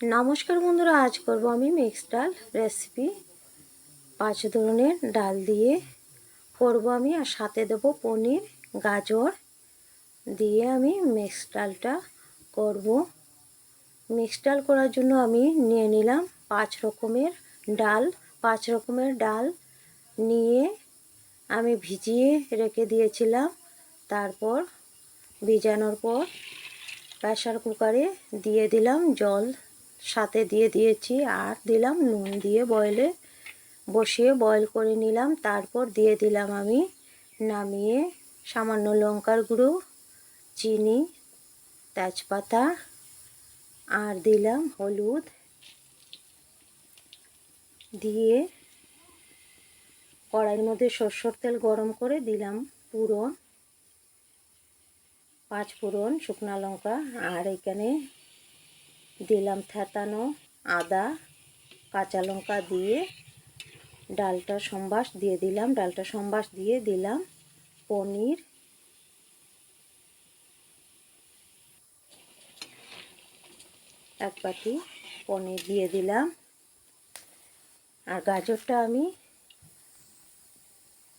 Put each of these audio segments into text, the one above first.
নমস্কার বন্ধুরা, আজ করব আমি মিক্সড ডাল রেসিপি। 5 ধরনের ডাল দিয়ে করব আমি, আর সাথে দেব পনির, গাজর দিয়ে আমি মিক্সড ডালটা করব। মিক্সড ডাল করার জন্য আমি নিয়ে নিলাম 5 রকমের ডাল। 5 রকমের ডাল নিয়ে আমি ভিজিয়ে রেখে দিয়েছিলাম। তারপর ভিজানোর পর প্রেসার কুকারে দিয়ে দিলাম, জল সাথে দিয়ে দিয়েছি, আর দিলাম নুন দিয়ে বসিয়ে বয়েল করে নিলাম। তারপর দিয়ে দিলাম আমি নামিয়ে সামান্য লঙ্কার গুঁড়ো, চিনি, তেজপাতা আর দিলাম হলুদ দিয়ে কড়াইয়ের মধ্যে সরষের তেল গরম করে দিলাম ফোড়ন, 5 ফোড়ন, শুকনো লঙ্কা, আর এখানে দিলাম থেতানো আদা, কাঁচা লঙ্কা দিয়ে ডালটা সম্বাস দিয়ে দিলাম। ডালটা সম্বাস দিয়ে দিলাম পনির, এক বাটি পনির দিয়ে দিলাম। আর গাজরটা আমি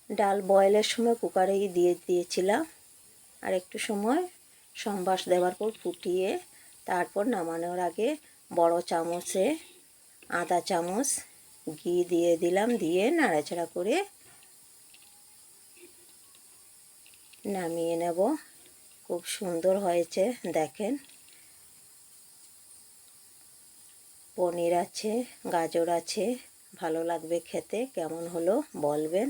ডাল বয়েলের সময় কুকারেই দিয়ে দিয়েছিলাম, আর একটু সময় সম্বাস দেওয়ার পর ফুটিয়ে তারপর নামানোর আগে বড় চামচে আধা চামচ ঘি দিয়ে দিলাম, দিয়ে নাড়াচাড়া করে নামিয়ে নেব। খুব সুন্দর হয়েছে, দেখেন। পনির আছে, গাজর আছে, ভালো লাগবে খেতে। কেমন হলো বলবেন।